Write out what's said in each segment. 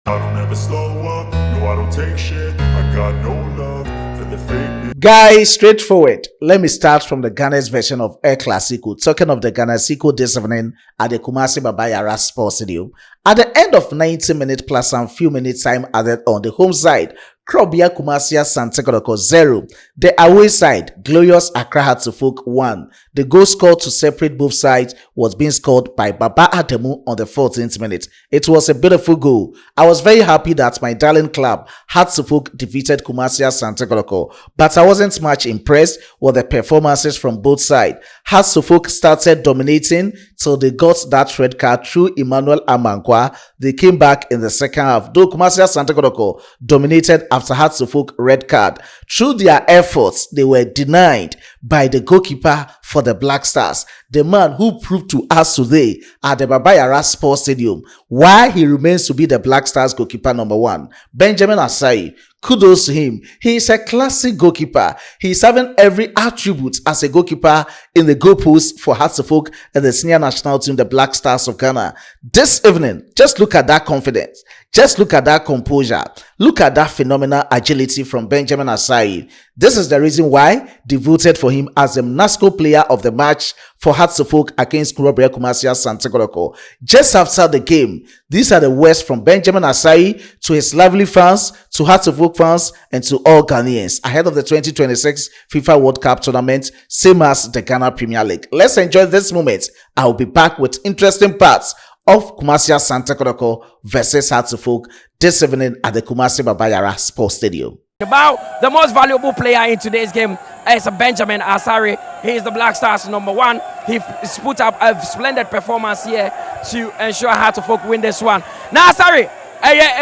I don't ever slow up, no I don't take shit, I got no love for the fake. Guys, straightforward. Let me start from the Ghana's version of El Clasico. Talking of the Ghana Clasico this evening at the Kumasi Babayara Sports Stadium. At the end of 90 minutes plus some few minutes time added on the home side, Krobia Kumasia Santa Kodoko 0. The away side, Glorious Accra Hatufuk 1. The goal scored to separate both sides was being scored by Baba Ademo on the 14th minute. It was a beautiful goal. I was very happy that my darling club Hatufuk defeated Kumasia Santa Kodoko, but I wasn't much impressed with the performances from both sides. Hatufuk started dominating till they got that red card through Emmanuel Amankwa. They came back in the second half, though Kumasia Santa Kodoko dominated after Hatufuk red card. Through their efforts, they were denied by the goalkeeper for the Black Stars, the man who proved to us today at the Babayara Sports Stadium why he remains to be the Black Stars goalkeeper number 1. Benjamin Asare. Kudos to him. He is a classic goalkeeper. He is having every attribute as a goalkeeper in the goalpost for Hatufuk and the senior national team, the Black Stars of Ghana. This evening, just look at that confidence. Just look at that composure. Look at that phenomenal agility from Benjamin Asare. This is the reason why they voted for him as the NASCO player of the match for Hatufuk against Kurobere Kumasia Santa Kodoko. Just after the game, these are the words from Benjamin Asare to his lovely fans, to Hatufuk fans, and to all Ghanaians ahead of the 2026 FIFA World Cup tournament, same as the Ghana Premier League. Let's enjoy this moment. I'll be back with interesting parts of Kumasia Santa Kodoko versus Hatufuk this evening at the Kumasi Babayara Sports Stadium. About the most valuable player in today's game is Benjamin Asare. He is the Black Stars number 1. He's put up a splendid performance here to ensure Hatufuk win this one. Now Asare,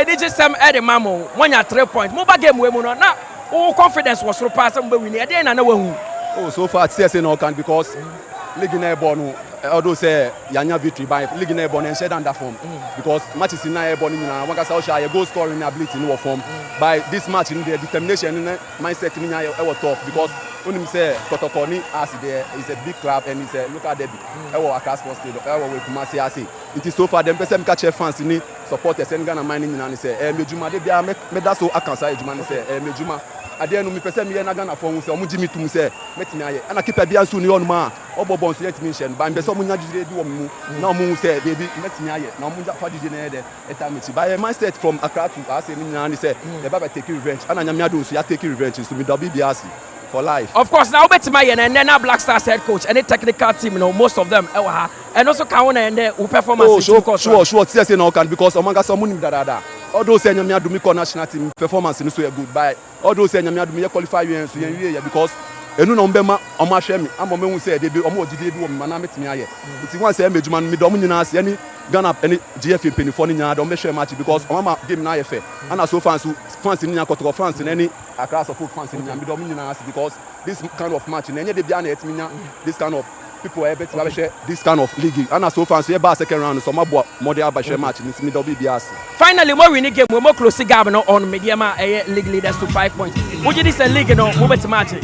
did you say Eddie Mamo when you 3 points? Mobile game we now. Oh, confidence was so passing, but we need again and oh, so far CSA no can because league na born although say yanya victory by league na born and shed under form because matches in na born na one can say goal scoring ability in form by this match in the determination mindset in our tough because when him say Kotokoni as there is a big club and it's a local derby our Accra Sports Stadium our we Kumasi as it is so far them person catch fans ni supporters and Ghana mining na say mejuma de bia me that so akansa ejuma ni say mejuma ade no me person me na Ghana for say omo jimi tum say metimi aye ana keeper bia so ni on ma obobon so yetimi nchen ba mbe so omo nya jide bi omo na omo say baby metimi aye na omo fa jide na ede etamiti by mindset from Accra to as ni na ni say the baba take revenge ana nya me ado so ya take revenge so me do bi asi for life. Of course, now Betty and then our Black Stars head coach and the technical team, you know, most of them, and also Kawana and their performance. Oh, sure. CSA no can because Omanga someone da. All those say Nyamia do me national team performance in so good by. All those say Nyamia do me qualify you so you because enu no mbema omo ahwe me amome hu say dey be omo odide bi wo me na metimi aye. Nti wan say mejuma me do omo nyina ase any Ghana any GFA penifo ni nyina do me hwe match because omo game na aye and so fans ni nyakotro fans in any Accra support fans in nyina me do omo nyina ase because this kind of match na enye dey bia na etimi nya this kind of people are able to share this kind of league and so fans here ba second round so mabo model ba share match ni do bi ase. Finally we win the game we more close gap no on mediama league leaders to 5 points. Would you this league no mo bet match?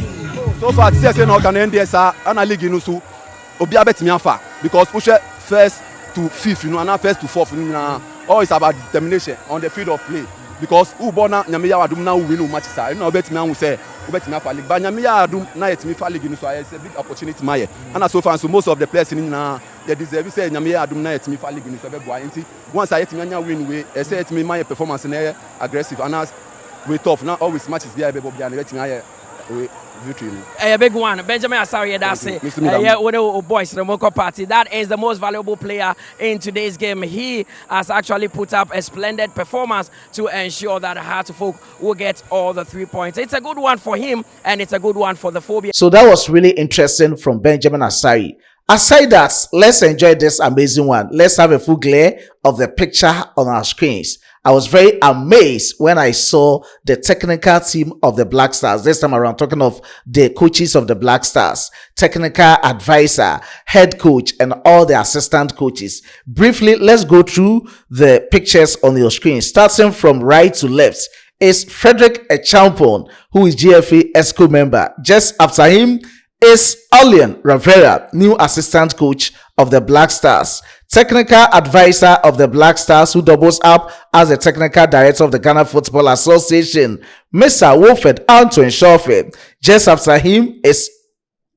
So far CSA no can end this ana league no so obi abetimi afa because we share first to 5th you know and first to 4th you know all is about determination on the field of play because who born na nyame ya wadum na win no match sa you know betimi anu say betimi afa league ba nyame ya adum na yetimi fa league no so it's a big opportunity my and so far so most of the players in na they deserve say nyame ya adum na yetimi fa league no so be boy nti once yetimi anya win we say yetimi my performance na aggressive and as we tough now always matches be able be and yetimi aye victory. A big one, Benjamin Asare. That's it. Yeah, boys, the Moko Party. That is the most valuable player in today's game. He has actually put up a splendid performance to ensure that Hatufuk will get all the 3 points. It's a good one for him, and it's a good one for the phobia. So that was really interesting from Benjamin Asare. Aside that, let's enjoy this amazing one. Let's have a full glare of the picture on our screens. I was very amazed when I saw the technical team of the Black Stars. This time around, talking of the coaches of the Black Stars, technical advisor, head coach, and all the assistant coaches. Briefly, let's go through the pictures on your screen. Starting from right to left is Frederick Echampon, who is GFA ESCO member. Just after him is Olian Rivera, new assistant coach of the Black Stars, technical advisor of the Black Stars, who doubles up as the technical director of the Ghana Football Association, Mr. Wilfred Antoine Semenyo. Just after him is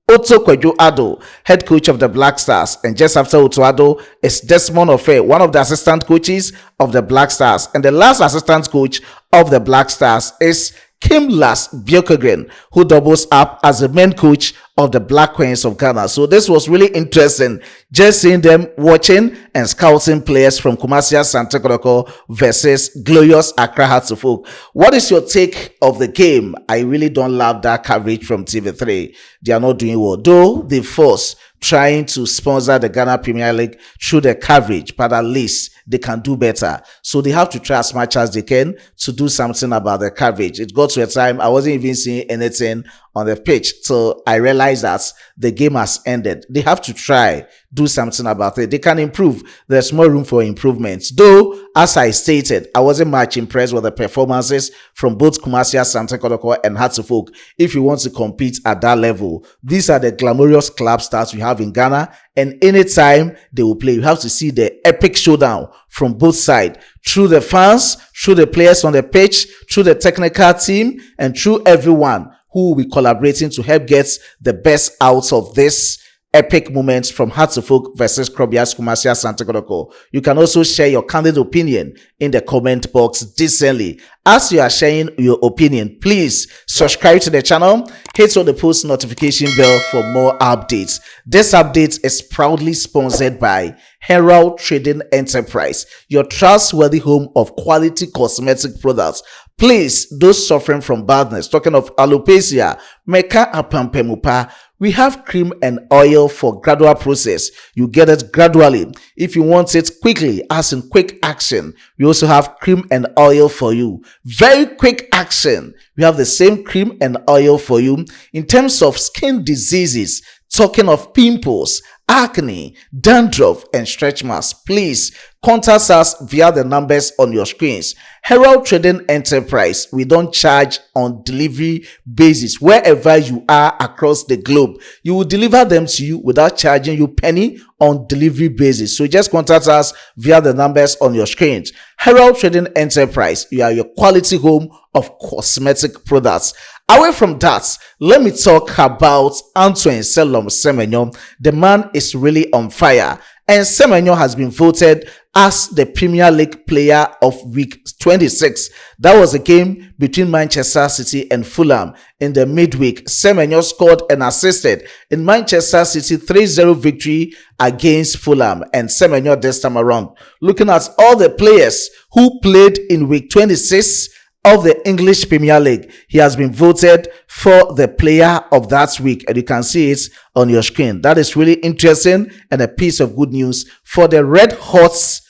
Addo, head coach of the Black Stars, and just after Addo is Desmond Ofe, one of the assistant coaches of the Black Stars, and the last assistant coach of the Black Stars is Kimlas Bjorkegren, who doubles up as the main coach of the Black Queens of Ghana. So this was really interesting, just seeing them watching and scouting players from Kumasi Asante Kotoko versus Glorious Accra Hearts of Oak. What is your take of the game? I really don't love that coverage from TV3. They are not doing well, though they force trying to sponsor the Ghana Premier League through the coverage, but at least they can do better. So they have to try as much as they can to do something about the coverage. It got to a time I wasn't even seeing anything on the pitch till I realized that the game has ended. They have to try, do something about it. They can improve. There's more room for improvements. Though, as I stated, I wasn't much impressed with the performances from both Kumasi Asante Kotoko and Hearts of Oak. If you want to compete at that level, these are the glamorous club stars we have in Ghana, and anytime they will play, you have to see the epic showdown from both sides, through the fans, through the players on the pitch, through the technical team, and through everyone who will be collaborating to help get the best out of this epic moments from Hearts of Oak versus Krobias Kumasi Asante Kotoko. You can also share your candid opinion in the comment box decently. As you are sharing your opinion, please subscribe to the channel, hit on the post notification bell for more updates. This update is proudly sponsored by Herald Trading Enterprise, your trustworthy home of quality cosmetic products. Please, those suffering from baldness, talking of alopecia, meka apampemupa, we have cream and oil for gradual process. You get it gradually. If you want it quickly, as in quick action, we also have cream and oil for you. Very quick action. We have the same cream and oil for you. In terms of skin diseases, talking of pimples, acne, dandruff, and stretch marks, please contact us via the numbers on your screens. Herald Trading Enterprise, we don't charge on delivery basis. Wherever you are across the globe, you will deliver them to you without charging you penny on delivery basis. So just contact us via the numbers on your screens. Herald Trading Enterprise, you are your quality home of cosmetic products. Away from that, let me talk about Antoine Semenyo. The man is really on fire, and Semenyo has been voted as the Premier League Player of Week 26. That was a game between Manchester City and Fulham in the midweek. Semenyo scored and assisted in Manchester City 3-0 victory against Fulham, and Semenyo this time around, looking at all the players who played in Week 26 of the English Premier League, he has been voted for the player of that week, and you can see it on your screen. That is really interesting and a piece of good news for the Red Hawks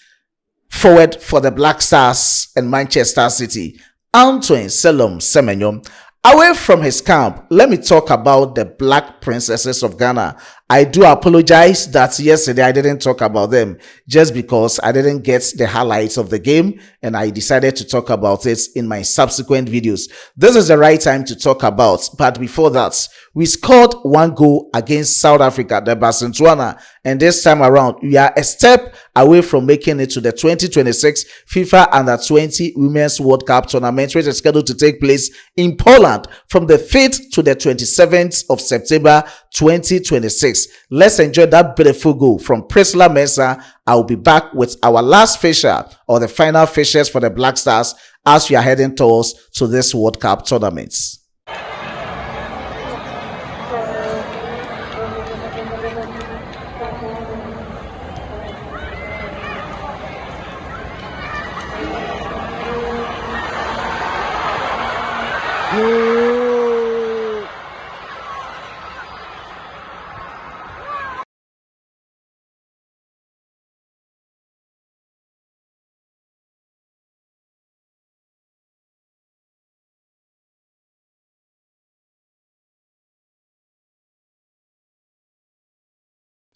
forward for the Black Stars and Manchester City, Antoine Semenyo. Away from his camp, let me talk about the Black Princesses of Ghana. I do apologize that yesterday I didn't talk about them just because I didn't get the highlights of the game, and I decided to talk about it in my subsequent videos. This is the right time to talk about, but before that, we scored one goal against South Africa, the Basintwana, and this time around, we are a step away from making it to the 2026 FIFA Under-20 Women's World Cup tournament, which is scheduled to take place in Poland from the 5th to the 27th of September 2026. Let's enjoy that beautiful goal from Priscilla Mensah. I'll be back with our last fixture, or the final fixtures for the Black Stars, as we are heading towards to this World Cup tournaments.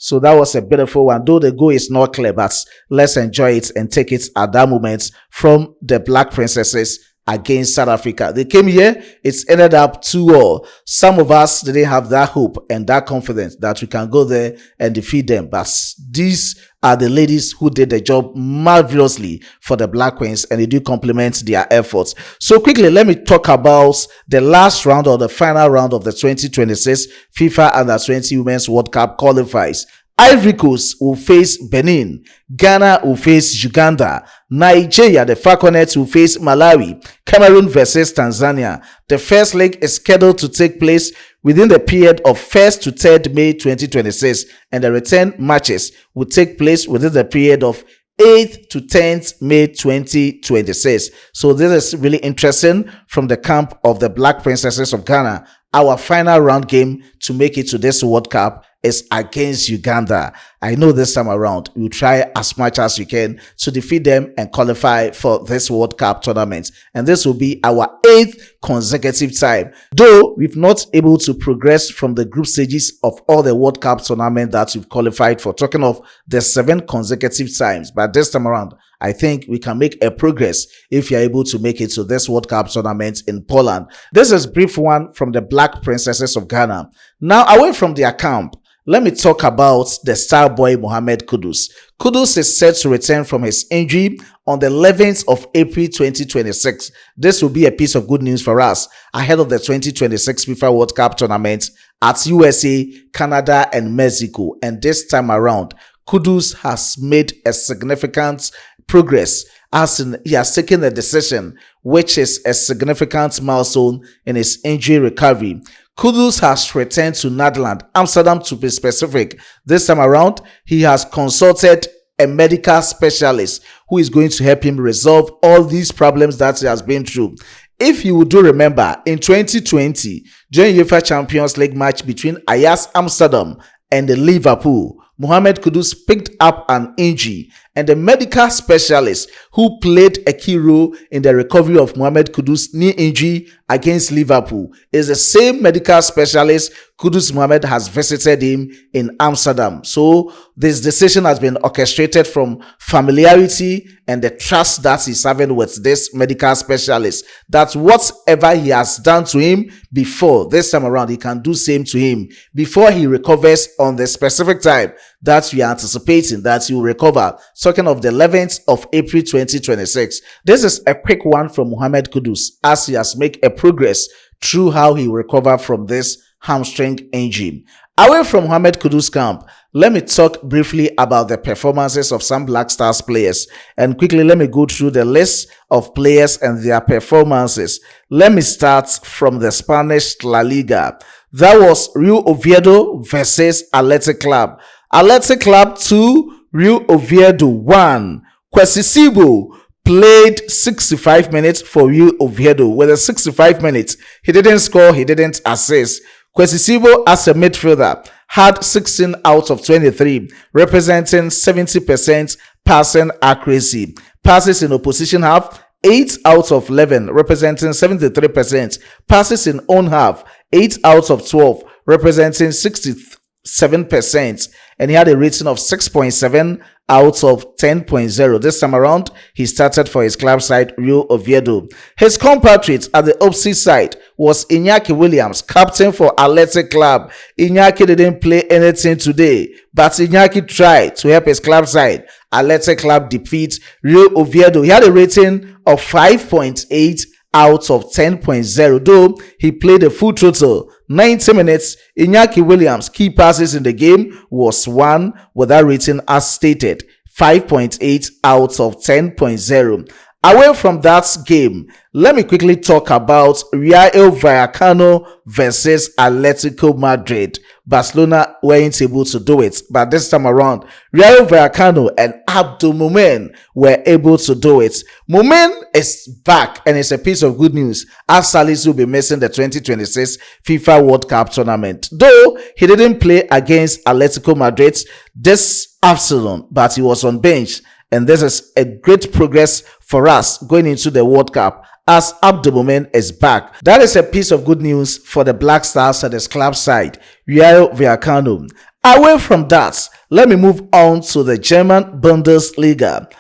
So that was a beautiful one, though the goal is not clear, but let's enjoy it and take it at that moment from the Black Princesses against South Africa. They came here, it's ended up 2-2. Some of us didn't have that hope and that confidence that we can go there and defeat them. But these are the ladies who did the job marvelously for the Black Queens, and they do compliment their efforts. So quickly, let me talk about the last round or the final round of the 2026 FIFA Under-20 Women's World Cup qualifiers. Ivory Coast will face Benin, Ghana will face Uganda, Nigeria, the Falconets will face Malawi, Cameroon versus Tanzania. The first leg is scheduled to take place within the period of 1st to 3rd May 2026, and the return matches will take place within the period of 8th to 10th May 2026. So this is really interesting from the camp of the Black Princesses of Ghana. Our final round game to make it to this World Cup is against Uganda. I know this time around we'll try as much as we can to defeat them and qualify for this World Cup tournament, and this will be our 8th consecutive time. Though we've not able to progress from the group stages of all the World Cup tournament that we've qualified for, talking of the 7 consecutive times, but this time around I think we can make a progress if you're able to make it to this World Cup tournament in Poland. This is brief one from the Black Princesses of Ghana. Now, away from their camp, let me talk about the star boy Mohammed Kudus. Kudus is set to return from his injury on the 11th of April 2026. This will be a piece of good news for us ahead of the 2026 FIFA World Cup tournament at USA, Canada, and Mexico. And this time around, Kudus has made a significant progress as in he has taken a decision which is a significant milestone in his injury recovery. Kudus has returned to Netherlands, Amsterdam to be specific. This time around, he has consulted a medical specialist who is going to help him resolve all these problems that he has been through. If you do remember, in 2020, during UEFA Champions League match between Ajax Amsterdam and the Liverpool, Mohammed Kudus picked up an injury, and the medical specialist who played a key role in the recovery of Mohammed Kudus' knee injury against Liverpool is the same medical specialist Kudus Mohammed has visited him in Amsterdam. So this decision has been orchestrated from familiarity and the trust that he's having with this medical specialist, that whatever he has done to him before, this time around he can do same to him before he recovers on the specific time that we are anticipating that he will recover. Talking of the 11th of April 2026. This is a quick one from Mohammed Kudus as he has made a progress through how he will recover from this hamstring injury. Away from Mohammed Kudus camp, let me talk briefly about the performances of some Black Stars players, and quickly let me go through the list of players and their performances. Let me start from the Spanish La Liga. That was Real Oviedo versus Athletic Club. Athletic Club 2, Real Oviedo 1. Kwesisibo played 65 minutes for Real Oviedo. With the 65 minutes, he didn't score, he didn't assist. Kwesisibo as a midfielder had 16 out of 23, representing 70% passing accuracy. Passes in opposition half, 8 out of 11, representing 73%. Passes in own half, 8 out of 12, representing 67%. And he had a rating of 6.7 out of 10.0. This time around, he started for his club side, Real Oviedo. His compatriot at the opposite side was Iñaki Williams, captain for Athletic Club. Iñaki didn't play anything today, but Iñaki tried to help his club side. Athletic Club defeat Real Oviedo. He had a rating of 5.8 out of 10.0, though he played a full total 90 minutes. Iñaki Williams' key passes in the game was 1 with that rating as stated, 5.8 out of 10.0. Away from that game, let me quickly talk about Rayo Vallecano versus Atletico Madrid. Barcelona weren't able to do it, but this time around, Rayo Vallecano and Addo were able to do it. Moment is back, and it's a piece of good news as Salis will be missing the 2026 FIFA World Cup tournament. Though he didn't play against Atletico Madrid this afternoon, but he was on bench. And this is a great progress for us going into the World Cup as Abdo is back. That is a piece of good news for the Black Stars at his club side, Rayo Vallecano. Away from that, let me move on to the German Bundesliga.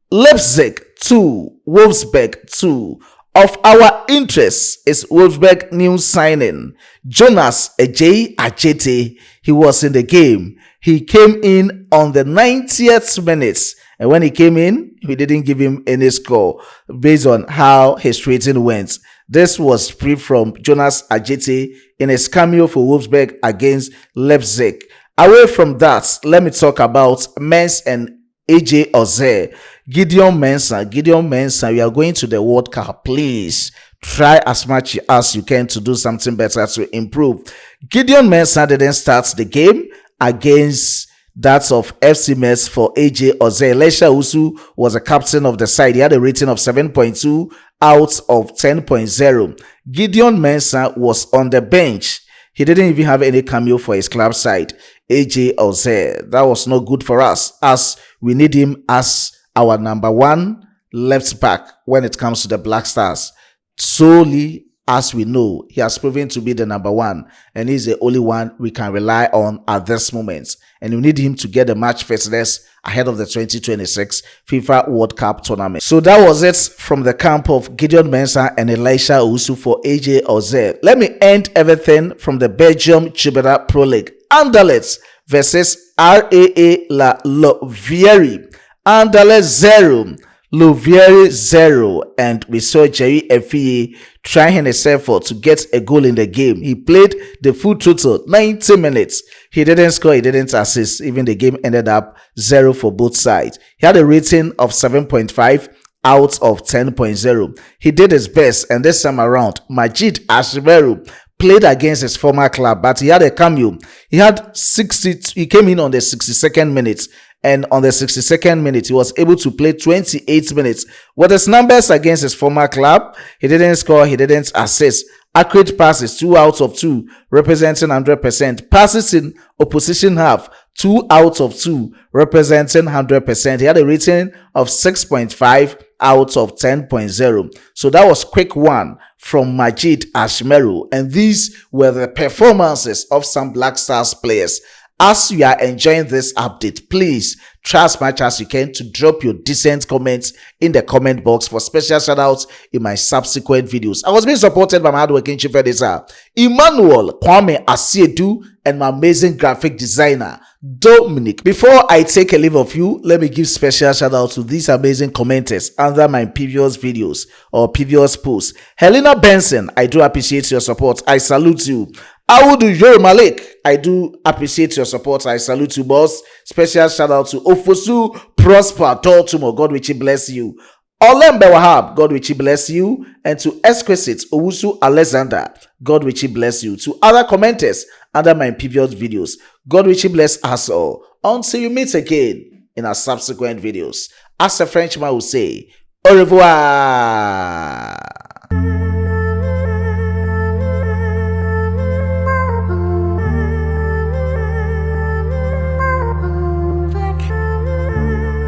Leipzig 2, Wolfsburg 2. Of our interest is Wolfsburg new signing Jonas Ejei Ajete. He was in the game. He came in on the 90th minute, and when he came in, we didn't give him any score based on how his rating went. This was free from Jonas Ajete in his cameo for Wolfsburg against Leipzig. Away from that, let me talk about Mens and AJ Oze. Gideon Mensah, we are going to the World Cup. Please try as much as you can to do something better to improve. Gideon Mensah didn't start the game against that of FC Metz for AJ Oze. Elisha Usu was the captain of the side. He had a rating of 7.2 out of 10.0. Gideon Mensah was on the bench. He didn't even have any cameo for his club side. AJ Oze, that was not good for us, as we need him as our number one left back when it comes to the Black Stars. Solely as we know, he has proven to be the number one, and he's the only one we can rely on at this moment. And we need him to get the match fitness ahead of the 2026 FIFA World Cup tournament. So that was it from the camp of Gideon Mensah and Elisha Owusu for AJ Oze. Let me end everything from the Belgium Jubela Pro League. Anderlecht versus RAA La Louvière. Anderlecht 0, Louvière 0, and we saw Jerry Effieh trying his effort to get a goal in the game. He played the full total 90 minutes. He didn't score, he didn't assist. Even the game ended up 0 for both sides. He had a rating of 7.5 out of 10.0. He did his best, and this time around, Majid Ashmeru played against his former club, but he had a cameo. He came in on the 62nd minute, and on the 62nd minute, he was able to play 28 minutes. With his numbers against his former club, he didn't score, he didn't assist. Accurate passes, 2 out of 2, representing 100%. Passes in opposition half, 2 out of 2, representing 100%. He had a rating of 6.5 out of 10.0. So that was quick one from Majid Ashmeru. And these were the performances of some Black Stars players. As you are enjoying this update, please try as much as you can to drop your decent comments in the comment box for special shoutouts in my subsequent videos. I was being supported by my hardworking chief editor, Emmanuel Kwame Asiedu, and my amazing graphic designer, Dominic. Before I take a leave of you, let me give special shout out to these amazing commenters under my previous videos or previous posts. Helena Benson, I do appreciate your support. I salute you. Awudu Yori Malik, I do appreciate your support. I salute you, boss. Special shout out to Ofosu Prosper Tortumo. God richly bless you. Olembe Wahab, God richly bless you. And to Exquisite Owusu Alexander, God richly bless you. To other commenters under my previous videos, God richly bless us all. Until you meet again in our subsequent videos. As a Frenchman will say, au revoir.